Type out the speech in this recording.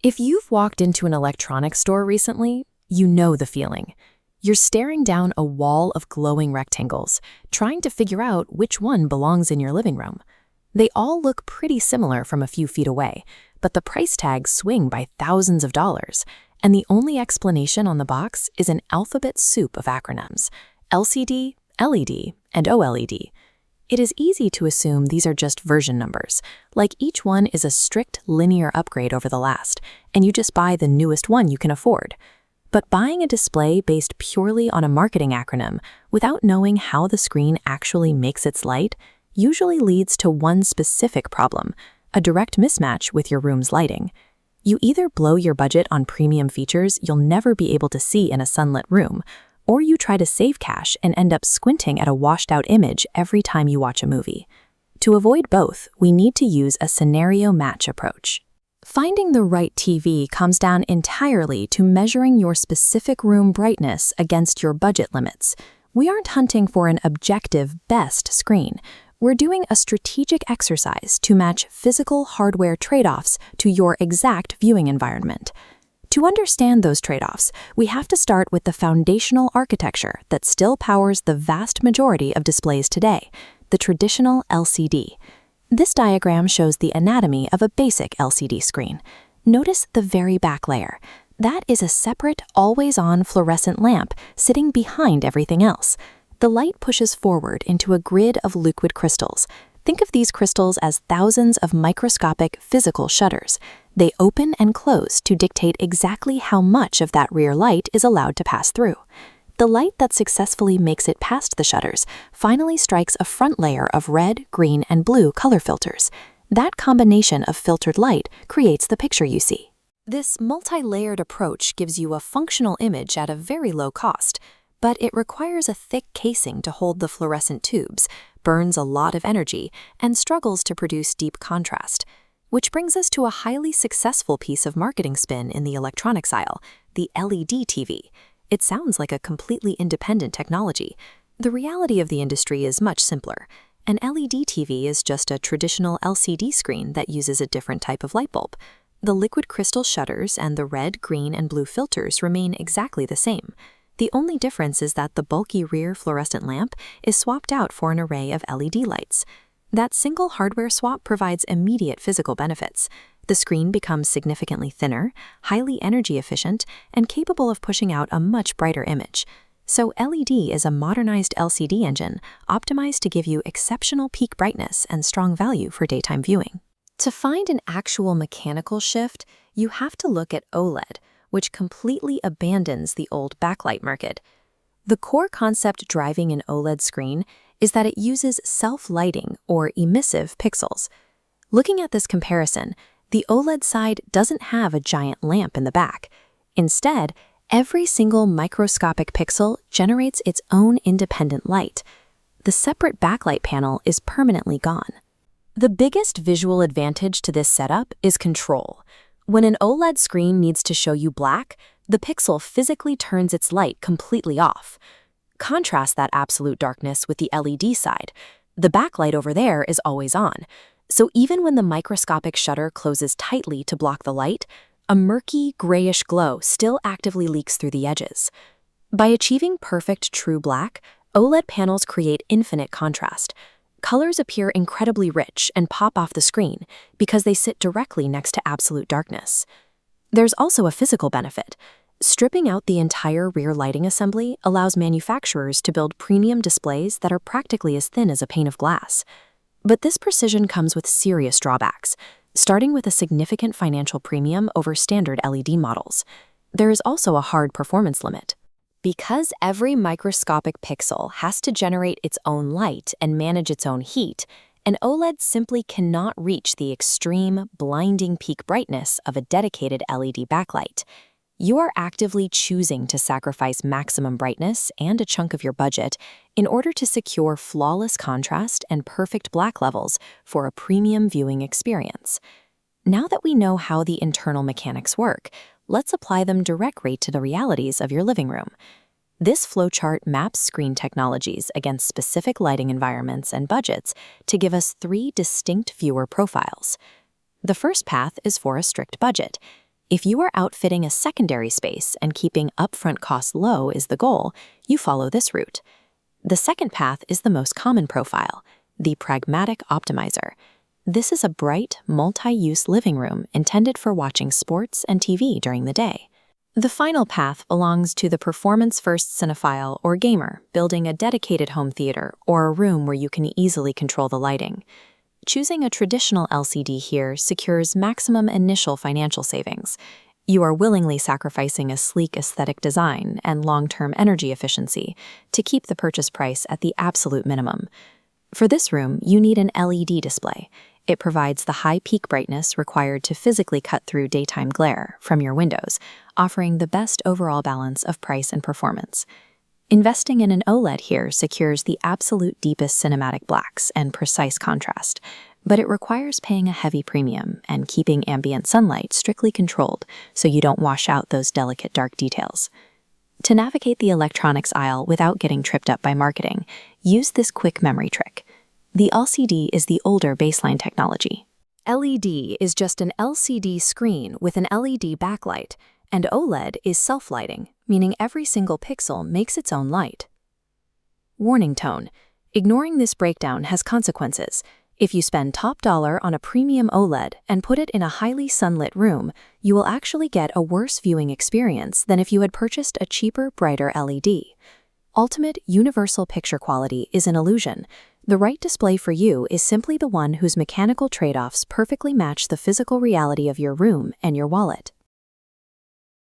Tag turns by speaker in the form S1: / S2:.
S1: If you've walked into an electronics store recently, you know the feeling. You're staring down a wall of glowing rectangles, trying to figure out which one belongs in your living room. They all look pretty similar from a few feet away, but the price tags swing by thousands of dollars, and the only explanation on the box is an alphabet soup of acronyms: LCD, LED, and OLED. It is easy to assume these are just version numbers, like each one is a strict linear upgrade over the last, and you just buy the newest one you can afford. But buying a display based purely on a marketing acronym without knowing how the screen actually makes its light usually leads to one specific problem: a direct mismatch with your room's lighting. You either blow your budget on premium features you'll never be able to see in a sunlit room, or you try to save cash and end up squinting at a washed-out image every time you watch a movie. To avoid both, we need to use a scenario match approach. Finding the right TV comes down entirely to measuring your specific room brightness against your budget limits. We aren't hunting for an objective best screen. We're doing a strategic exercise to match physical hardware trade-offs to your exact viewing environment. To understand those trade-offs, we have to start with the foundational architecture that still powers the vast majority of displays today, the traditional LCD. This diagram shows the anatomy of a basic LCD screen. Notice the very back layer. That is a separate, always-on fluorescent lamp sitting behind everything else. The light pushes forward into a grid of liquid crystals. Think of these crystals as thousands of microscopic physical shutters. They open and close to dictate exactly how much of that rear light is allowed to pass through. The light that successfully makes it past the shutters finally strikes a front layer of red, green, and blue color filters. That combination of filtered light creates the picture you see. This multi-layered approach gives you a functional image at a very low cost, but it requires a thick casing to hold the fluorescent tubes, burns a lot of energy, and struggles to produce deep contrast. Which brings us to a highly successful piece of marketing spin in the electronics aisle, the LED TV. It sounds like a completely independent technology. The reality of the industry is much simpler. An LED TV is just a traditional LCD screen that uses a different type of light bulb. The liquid crystal shutters and the red, green, and blue filters remain exactly the same. The only difference is that the bulky rear fluorescent lamp is swapped out for an array of LED lights. That single hardware swap provides immediate physical benefits. The screen becomes significantly thinner, highly energy efficient, and capable of pushing out a much brighter image. So LED is a modernized LCD engine optimized to give you exceptional peak brightness and strong value for daytime viewing. To find an actual mechanical shift, you have to look at OLED, which completely abandons the old backlight market. The core concept driving an OLED screen is that it uses self-lighting or emissive pixels. Looking at this comparison, the OLED side doesn't have a giant lamp in the back. Instead, every single microscopic pixel generates its own independent light. The separate backlight panel is permanently gone. The biggest visual advantage to this setup is control. When an OLED screen needs to show you black, the pixel physically turns its light completely off. Contrast that absolute darkness with the LED side. The backlight over there is always on. So even when the microscopic shutter closes tightly to block the light, a murky, grayish glow still actively leaks through the edges. By achieving perfect true black, OLED panels create infinite contrast. Colors appear incredibly rich and pop off the screen because they sit directly next to absolute darkness. There's also a physical benefit. Stripping out the entire rear lighting assembly allows manufacturers to build premium displays that are practically as thin as a pane of glass. But this precision comes with serious drawbacks, starting with a significant financial premium over standard LED models. There is also a hard performance limit. Because every microscopic pixel has to generate its own light and manage its own heat, an OLED simply cannot reach the extreme, blinding peak brightness of a dedicated LED backlight. You are actively choosing to sacrifice maximum brightness and a chunk of your budget in order to secure flawless contrast and perfect black levels for a premium viewing experience. Now that we know how the internal mechanics work, let's apply them directly to the realities of your living room. This flowchart maps screen technologies against specific lighting environments and budgets to give us 3 distinct viewer profiles. The first path is for a strict budget. If you are outfitting a secondary space and keeping upfront costs low is the goal, you follow this route. The second path is the most common profile, the pragmatic optimizer. This is a bright, multi-use living room intended for watching sports and TV during the day. The final path belongs to the performance-first cinephile or gamer, building a dedicated home theater or a room where you can easily control the lighting. Choosing a traditional LCD here secures maximum initial financial savings. You are willingly sacrificing a sleek aesthetic design and long-term energy efficiency to keep the purchase price at the absolute minimum. For this room, you need an LED display. It provides the high peak brightness required to physically cut through daytime glare from your windows, offering the best overall balance of price and performance. Investing in an OLED here secures the absolute deepest cinematic blacks and precise contrast, but it requires paying a heavy premium and keeping ambient sunlight strictly controlled so you don't wash out those delicate dark details. To navigate the electronics aisle without getting tripped up by marketing, use this quick memory trick. The LCD is the older baseline technology. LED is just an LCD screen with an LED backlight, and OLED is self-lighting, meaning every single pixel makes its own light. Warning tone. Ignoring this breakdown has consequences. If you spend top dollar on a premium OLED and put it in a highly sunlit room, you will actually get a worse viewing experience than if you had purchased a cheaper, brighter LED. Ultimate universal picture quality is an illusion. The right display for you is simply the one whose mechanical trade-offs perfectly match the physical reality of your room and your wallet.